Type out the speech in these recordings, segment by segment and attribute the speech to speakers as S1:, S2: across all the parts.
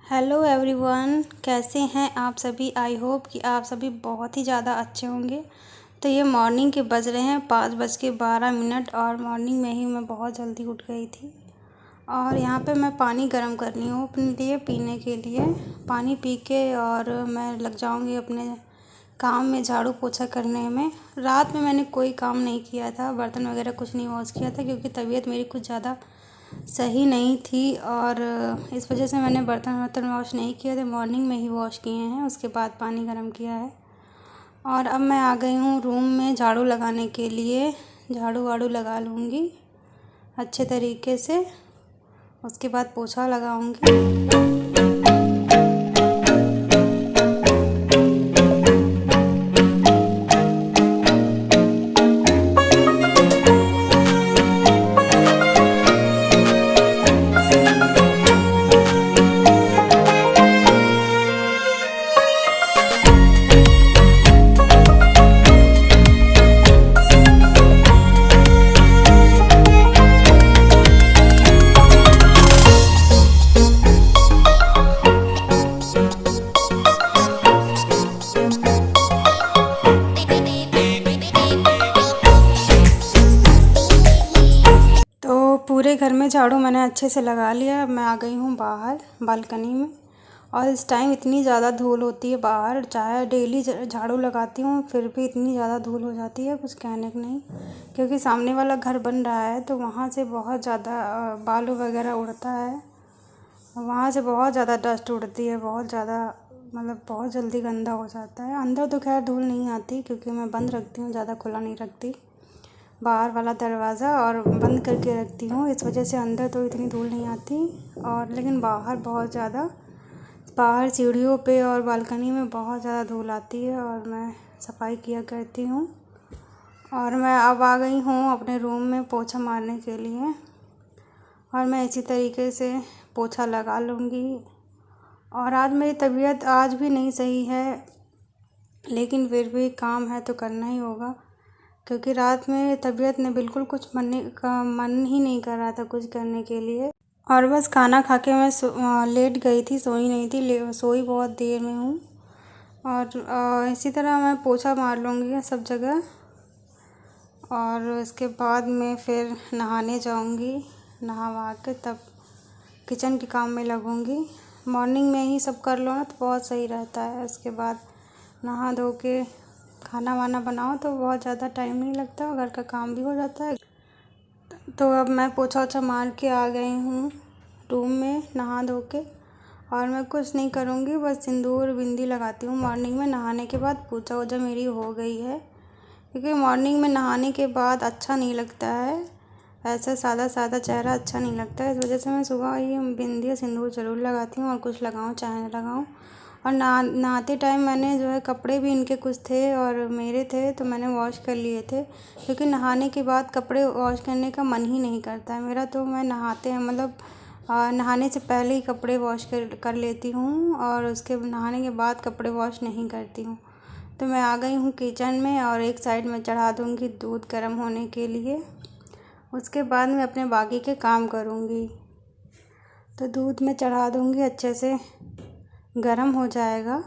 S1: Hello everyone, कैसे हैं आप सभी। आई होप कि आप सभी बहुत ही ज़्यादा अच्छे होंगे। तो ये मॉर्निंग के बज रहे हैं 5:12 और मॉर्निंग में ही मैं बहुत जल्दी उठ गई थी। और यहाँ पे मैं पानी गर्म कर रही हूँ अपने लिए पीने के लिए। पानी पी के और मैं लग जाऊँगी अपने काम में, झाड़ू पोछा करने में। रात में मैंने कोई काम नहीं किया था, बर्तन वगैरह कुछ नहीं वॉश किया था क्योंकि तबीयत मेरी कुछ ज़्यादा सही नहीं थी और इस वजह से मैंने बर्तन वर्तन वॉश नहीं किए थे। मॉर्निंग में ही वॉश किए हैं, उसके बाद पानी गर्म किया है। और अब मैं आ गई हूँ रूम में झाड़ू लगाने के लिए। झाड़ू वाड़ू लगा लूँगी अच्छे तरीके से, उसके बाद पोछा लगाऊँगी। पूरे घर में झाड़ू मैंने अच्छे से लगा लिया। अब मैं आ गई हूँ बाहर बालकनी में। और इस टाइम इतनी ज़्यादा धूल होती है बाहर, चाहे डेली झाड़ू लगाती हूँ फिर भी इतनी ज़्यादा धूल हो जाती है कुछ कहने को नहीं। क्योंकि सामने वाला घर बन रहा है तो वहाँ से बहुत ज़्यादा बालू वगैरह उड़ता है, वहाँ से बहुत ज़्यादा डस्ट उड़ती है, बहुत ज़्यादा मतलब बहुत जल्दी गंदा हो जाता है। अंदर तो खैर धूल नहीं आती क्योंकि मैं बंद रखती हूँ, ज़्यादा खुला नहीं रखती बाहर वाला दरवाज़ा, और बंद करके रखती हूँ। इस वजह से अंदर तो इतनी धूल नहीं आती। और लेकिन बाहर बहुत ज़्यादा, बाहर सीढ़ियों पे और बालकनी में बहुत ज़्यादा धूल आती है और मैं सफाई किया करती हूँ। और मैं अब आ गई हूँ अपने रूम में पोछा मारने के लिए और मैं इसी तरीके से पोछा लगा लूँगी। और आज मेरी तबीयत आज भी नहीं सही है, लेकिन फिर भी काम है तो करना ही होगा क्योंकि रात में तबीयत ने बिल्कुल कुछ मन ही नहीं कर रहा था कुछ करने के लिए। और बस खाना खा के मैं लेट गई थी, सोई नहीं थी, सोई बहुत देर में हूँ। और इसी तरह मैं पोछा मार लूँगी सब जगह और उसके बाद में फिर नहाने जाऊँगी। नहा वहा के तब किचन के काम में लगूँगी। मॉर्निंग में ही सब कर लो ना तो बहुत सही रहता है। उसके बाद नहा धो के खाना वाना बनाओ तो बहुत ज़्यादा टाइम नहीं लगता और घर का काम भी हो जाता है। तो अब मैं पोछा वोछा मार के आ गई हूँ रूम में नहा धो के। और मैं कुछ नहीं करूँगी, बस सिंदूर बिंदी लगाती हूँ मॉर्निंग में। नहाने के बाद पूजा वूजा मेरी हो गई है क्योंकि मॉर्निंग में नहाने के बाद अच्छा नहीं लगता है, ऐसा सादा सादा चेहरा अच्छा नहीं लगता है। इस वजह से मैं सुबह ही बिंदी और सिंदूर ज़रूर लगाती हूँ, और कुछ लगाऊँ चाहे न लगाऊँ। और नहाते टाइम मैंने जो है कपड़े भी इनके कुछ थे और मेरे थे तो मैंने वॉश कर लिए थे क्योंकि नहाने के बाद कपड़े वॉश करने का मन ही नहीं करता है मेरा। तो मैं नहाने से पहले ही कपड़े वॉश कर लेती हूँ और उसके नहाने के बाद कपड़े वॉश नहीं करती हूँ। तो मैं आ गई हूँ किचन में और एक साइड में चढ़ा दूँगी दूध गर्म होने के लिए। उसके बाद मैं अपने बाकी के काम करूँगी। तो दूध में चढ़ा दूँगी, अच्छे से गरम हो जाएगा।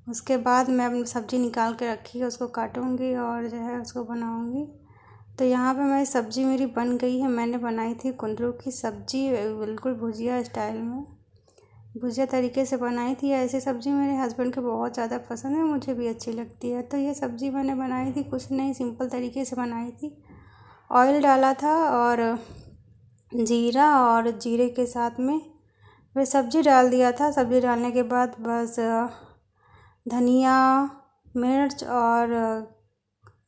S1: उसके बाद मैं अपनी सब्ज़ी निकाल के रखी है उसको काटूँगी और जो है उसको बनाऊँगी। तो यहाँ पे मेरी सब्ज़ी मेरी बन गई है। मैंने बनाई थी कुंदरू की सब्ज़ी, बिल्कुल भुजिया स्टाइल में, भुजिया तरीके से बनाई थी। ऐसी सब्ज़ी मेरे हस्बैंड को बहुत ज़्यादा पसंद है, मुझे भी अच्छी लगती है। तो ये सब्ज़ी मैंने बनाई थी, कुछ नहीं सिंपल तरीके से बनाई थी। ऑयल डाला था और जीरा, और जीरे के साथ में फिर सब्ज़ी डाल दिया था। सब्ज़ी डालने के बाद बस धनिया, मिर्च और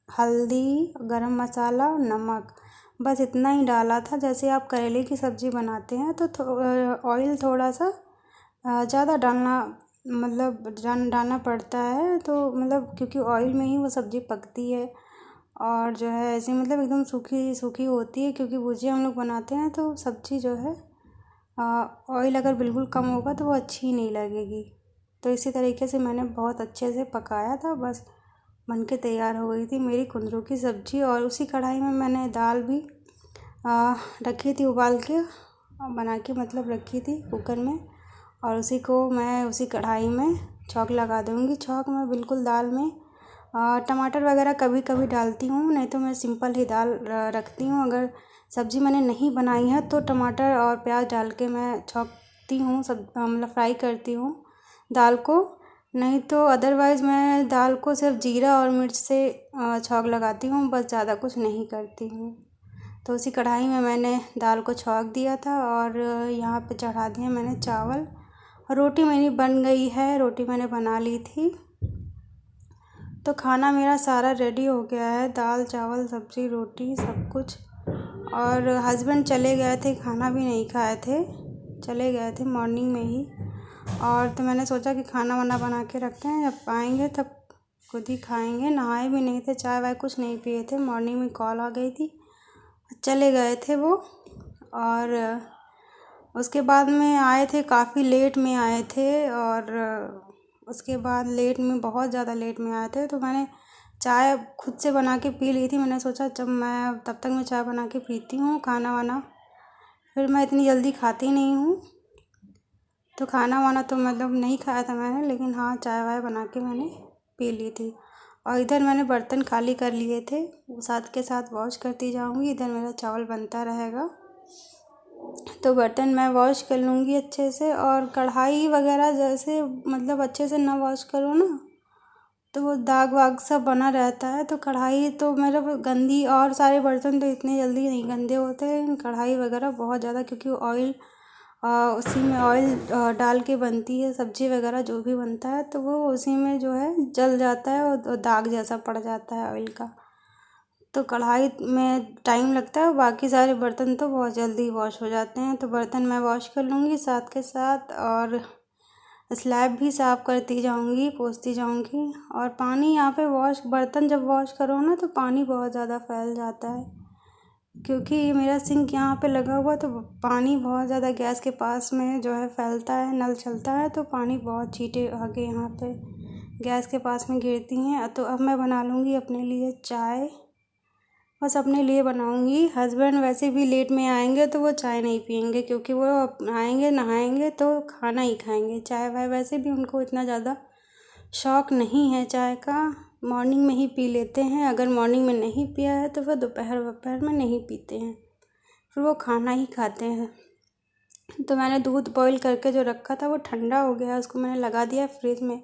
S1: हल्दी, गरम मसाला, नमक, बस इतना ही डाला था। जैसे आप करेले की सब्ज़ी बनाते हैं तो ऑयल थोड़ा सा ज़्यादा डालना डालना पड़ता है, तो मतलब क्योंकि ऑयल में ही वो सब्ज़ी पकती है। और जो है ऐसे एकदम सूखी सूखी होती है क्योंकि भुजिया हम लोग बनाते हैं तो सब्ज़ी जो है ऑयल अगर बिल्कुल कम होगा तो वो अच्छी नहीं लगेगी। तो इसी तरीके से मैंने बहुत अच्छे से पकाया था, बस बन के तैयार हो गई थी मेरी कुंदरू की सब्ज़ी। और उसी कढ़ाई में मैंने दाल भी रखी थी उबाल के, बना के रखी थी कुकर में। और उसी को मैं उसी कढ़ाई में छौंक लगा दूँगी। छौंक मैं बिल्कुल दाल में टमाटर वगैरह कभी कभी डालती हूँ, नहीं तो मैं सिंपल ही दाल रखती हूँ। अगर सब्ज़ी मैंने नहीं बनाई है तो टमाटर और प्याज डाल के मैं छौंकती हूँ, सब मतलब फ्राई करती हूँ दाल को। नहीं तो अदरवाइज़ मैं दाल को सिर्फ जीरा और मिर्च से छौंक लगाती हूँ, बस ज़्यादा कुछ नहीं करती हूँ। तो उसी कढ़ाई में मैंने दाल को छौंक दिया था और यहाँ पे चढ़ा दिए मैंने चावल। रोटी मेरी बन गई है, रोटी मैंने बना ली थी। तो खाना मेरा सारा रेडी हो गया है, दाल चावल सब्ज़ी रोटी सब कुछ। और हस्बैंड चले गए थे, खाना भी नहीं खाए थे, चले गए थे मॉर्निंग में ही। और तो मैंने सोचा कि खाना वाना बना के रखते हैं, जब आएंगे तब खुद ही खाएंगे। नहाए भी नहीं थे, चाय वाय कुछ नहीं पिए थे, मॉर्निंग में कॉल आ गई थी, चले गए थे वो। और उसके बाद में आए थे, काफ़ी लेट में आए थे। और उसके बाद लेट में, बहुत ज़्यादा लेट में आए थे, तो मैंने चाय खुद से बना के पी ली थी। मैंने सोचा तब तक मैं चाय बना के पीती हूँ, खाना वाना फिर मैं इतनी जल्दी खाती नहीं हूँ। तो खाना वाना तो मतलब नहीं खाया था मैंने, लेकिन हाँ चाय वाय बना के मैंने पी ली थी। और इधर मैंने बर्तन खाली कर लिए थे, वो साथ के साथ वॉश करती जाऊँगी। इधर मेरा चावल बनता रहेगा, तो बर्तन मैं वॉश कर लूँगी अच्छे से। और कढ़ाई वगैरह जैसे मतलब अच्छे से ना वॉश करो ना, तो वो दाग वाग सब बना रहता है। तो कढ़ाई तो मेरा गंदी, और सारे बर्तन तो इतने जल्दी नहीं गंदे होते हैं, कढ़ाई वगैरह बहुत ज़्यादा, क्योंकि ऑयल उसी में ऑयल डाल के बनती है सब्ज़ी वगैरह जो भी बनता है, तो वो उसी में जो है जल जाता है और दाग जैसा पड़ जाता है ऑयल का। तो कढ़ाई में टाइम लगता है, बाकी सारे बर्तन तो बहुत जल्दी वॉश हो जाते हैं। तो बर्तन मैं वॉश कर लूँगी साथ के साथ, और स्लैब भी साफ़ करती जाऊँगी, पोंछती जाऊँगी। और पानी यहाँ पे बर्तन जब वॉश करो ना, तो पानी बहुत ज़्यादा फैल जाता है, क्योंकि ये मेरा सिंक यहाँ पे लगा हुआ, तो पानी बहुत ज़्यादा गैस के पास में जो है फैलता है, नल चलता है, तो पानी बहुत छींटे आगे यहाँ पे गैस के पास में गिरती हैं। तो अब मैं बना लूँगी अपने लिए चाय, बस अपने लिए बनाऊँगी। हस्बैंड वैसे भी लेट में आएंगे, तो वो चाय नहीं पियेंगे, क्योंकि वो आएंगे नहाएंगे तो खाना ही खाएंगे। चाय वाय वैसे भी उनको इतना ज़्यादा शौक़ नहीं है चाय का, मॉर्निंग में ही पी लेते हैं। अगर मॉर्निंग में नहीं पिया है तो वह दोपहर में नहीं पीते हैं, फिर वो खाना ही खाते हैं। तो मैंने दूध बॉईल करके जो रखा था वो ठंडा हो गया, उसको मैंने लगा दिया फ्रिज में।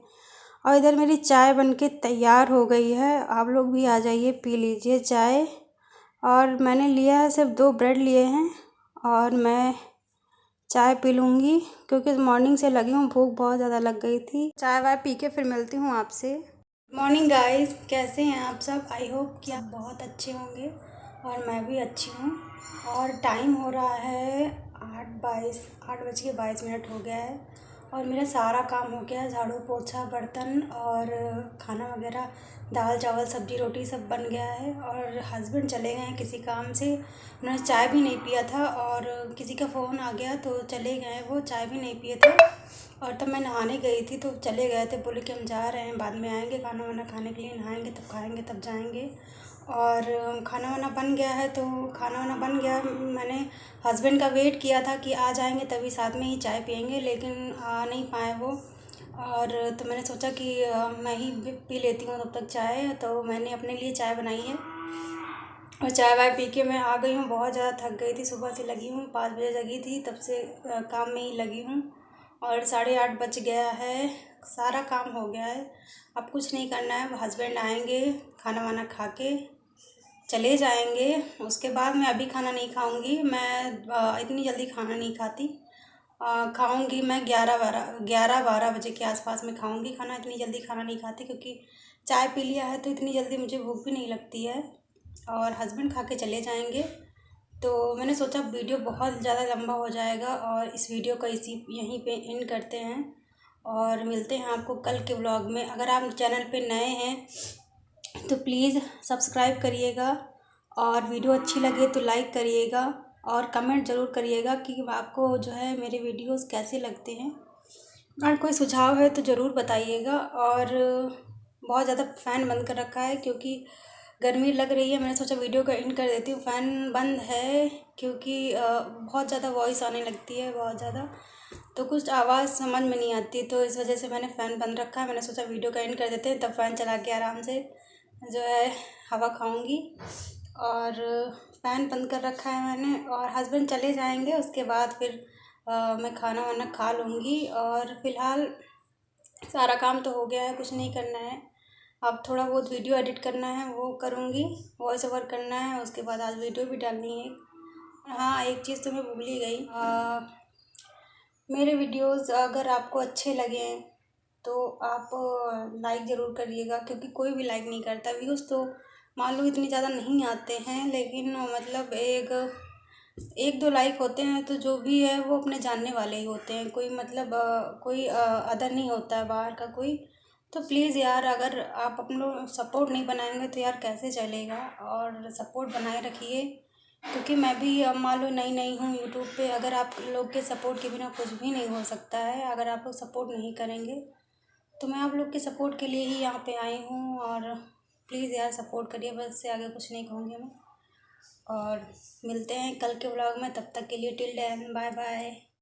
S1: और इधर मेरी चाय बनके तैयार हो गई है, आप लोग भी आ जाइए पी लीजिए चाय। और मैंने लिया है, सिर्फ 2 ब्रेड लिए हैं, और मैं चाय पी लूँगी, क्योंकि मॉर्निंग से लगी हूँ, भूख बहुत ज़्यादा लग गई थी। चाय वाय पी के फिर मिलती हूँ आपसे। मॉर्निंग गाइस, कैसे हैं आप सब? आई होप कि आप बहुत अच्छे होंगे, और मैं भी अच्छी हूँ। और टाइम हो रहा है 8:22 हो गया है, और मेरा सारा काम हो गया है, झाड़ू पोछा बर्तन और खाना वगैरह, दाल चावल सब्ज़ी रोटी सब बन गया है। और हस्बैंड चले गए हैं किसी काम से, उन्होंने चाय भी नहीं पिया था, और किसी का फ़ोन आ गया तो चले गए, वो चाय भी नहीं पिए थे। और तब मैं नहाने गई थी तो चले गए थे, बोले कि हम जा रहे हैं, बाद में आएंगे खाना वाना खाने के लिए, नहाएंगे तब खाएंगे तब जाएंगे। और खाना वाना बन गया है, तो खाना वाना बन गया, मैंने हस्बैंड का वेट किया था कि आ जाएंगे तभी साथ में ही चाय पियेंगे, लेकिन आ नहीं पाए वो। और तो मैंने सोचा कि मैं ही पी लेती हूँ तब तक चाय, तो मैंने अपने लिए चाय बनाई है। और चाय वाय पी के मैं आ गई हूँ, बहुत ज़्यादा थक गई थी, सुबह से लगी हूँ, 5 बजे जगी थी, तब से काम में ही लगी हूँ। और 8:30 बज गया है, सारा काम हो गया है, अब कुछ नहीं करना है। हस्बैंड आएंगे, खाना वाना खा के चले जाएंगे, उसके बाद मैं अभी खाना नहीं खाऊंगी। मैं इतनी जल्दी खाना नहीं खाती, खाऊंगी मैं 11-12 बजे के आसपास में खाऊंगी खाना, इतनी जल्दी खाना नहीं खाती, क्योंकि चाय पी लिया है तो इतनी जल्दी मुझे भूख भी नहीं लगती है। और हस्बैंड खा के चले जाएंगे, तो मैंने सोचा वीडियो बहुत ज़्यादा लंबा हो जाएगा, और इस वीडियो को यहीं पे एंड करते हैं, और मिलते हैं आपको कल के व्लॉग में। अगर आप चैनल पे नए हैं तो प्लीज़ सब्सक्राइब करिएगा, और वीडियो अच्छी लगे तो लाइक करिएगा, और कमेंट ज़रूर करिएगा कि आपको जो है मेरे वीडियोस कैसे लगते हैं। अगर कोई सुझाव है तो ज़रूर बताइएगा। और बहुत ज़्यादा फ़ैन बंद कर रखा है, क्योंकि गर्मी लग रही है, मैंने सोचा वीडियो का एंड कर देती हूँ। फ़ैन बंद है क्योंकि बहुत ज़्यादा वॉइस आने लगती है, बहुत ज़्यादा, तो कुछ आवाज़ समझ में नहीं आती, तो इस वजह से मैंने फ़ैन बंद रखा है। मैंने सोचा वीडियो का एंड कर देते हैं, तब फ़ैन चला के आराम से जो है हवा खाऊंगी। और फ़ैन बंद कर रखा है मैंने, और हस्बैंड चले जाएंगे उसके बाद फिर मैं खाना वाना खा लूँगी। और फ़िलहाल सारा काम तो हो गया है, कुछ नहीं करना है। अब थोड़ा बहुत वीडियो एडिट करना है, वो करूँगी। वॉइस ओवर करना है, उसके बाद आज वीडियो भी डालनी है। हाँ, एक चीज़ तो मैं भूल ही गई। मेरे वीडियोस अगर आपको अच्छे लगें तो आप लाइक ज़रूर करिएगा, क्योंकि कोई भी लाइक नहीं करता। व्यूज़ तो मान लो इतनी ज़्यादा नहीं आते हैं, लेकिन मतलब एक दो लाइक होते हैं, तो जो भी है वो अपने जानने वाले ही होते हैं। कोई मतलब कोई अदर नहीं होता है बाहर का कोई। तो प्लीज़ यार, अगर आप अपना सपोर्ट नहीं बनाएंगे तो यार कैसे चलेगा। और सपोर्ट बनाए रखिए, क्योंकि मैं भी अब मान लो नई नई हूँ यूट्यूब पे। अगर आप लोग के सपोर्ट के बिना कुछ भी नहीं हो सकता है। अगर आप लोग सपोर्ट नहीं करेंगे तो मैं आप लोग के सपोर्ट के लिए ही यहाँ पे आई हूँ। और प्लीज़ यार सपोर्ट करिए, बस इससे आगे कुछ नहीं कहूँगी मैं। और मिलते हैं कल के व्लॉग में, तब तक के लिए टिल देन बाय बाय।